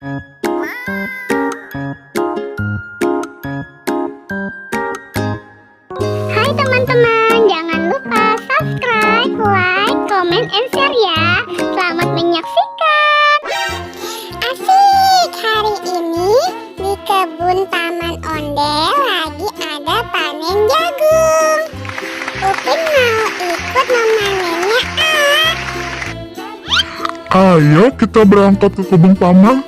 Hai teman-teman, jangan lupa subscribe, like, comment, and share ya. Selamat menyaksikan. Asik, hari ini di kebun Taman Ondel lagi ada panen jagung. Upin mau ikut memanennya Ayo kita berangkat ke kebun taman.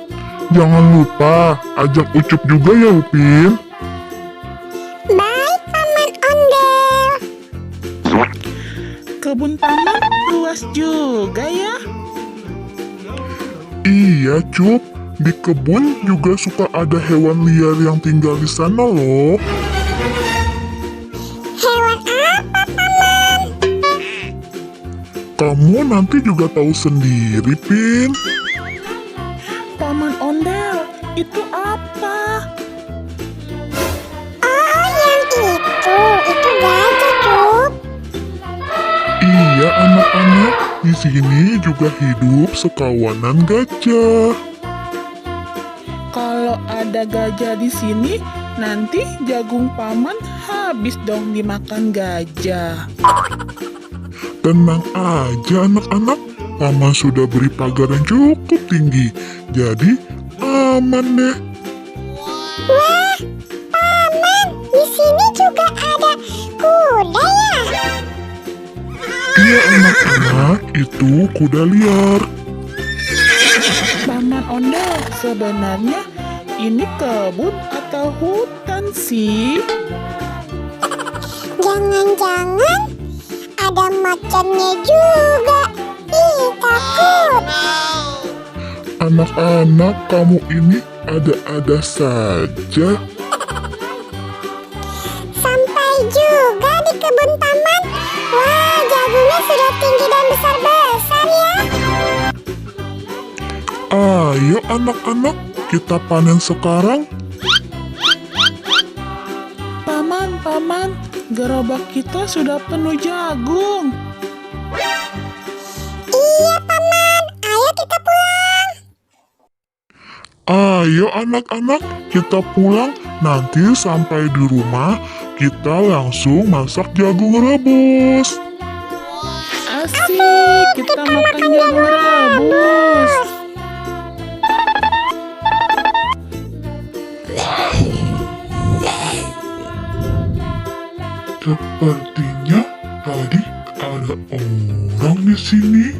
Jangan lupa ajak Ucup juga ya Upin. Baik Paman Ondel. Kebun taman luas juga ya. Iya Cup, di kebun juga suka ada hewan liar yang tinggal di sana loh. Hewan apa Paman? Kamu nanti juga tahu sendiri, Pin. Paman Ondel, itu apa? Oh yang itu gajah Cup. Iya anak-anak, di sini juga hidup sekawanan gajah. Kalau ada gajah di sini, nanti jagung paman habis dong dimakan gajah. Tenang aja anak-anak, Paman sudah beri pagar yang cukup tinggi, jadi aman deh. Wah, Paman, di sini juga ada kuda ya? Iya anak-anak, itu kuda liar. Paman Ondel, sebenarnya ini kebun atau hutan sih? Jangan-jangan ada macannya juga. Ih, takut. Anak-anak, kamu ini ada-ada saja. Sampai juga di kebun taman. Wah, jagungnya sudah tinggi dan besar-besar ya. Ayo anak-anak, kita panen sekarang. Paman, gerobak kita sudah penuh jagung. Iya, Paman. Ayo kita pulang. Ayo anak-anak, kita pulang. Nanti sampai di rumah, kita langsung masak jagung rebus. Asik, kita makan jagung rebus. Sepertinya tadi ada orang di sini.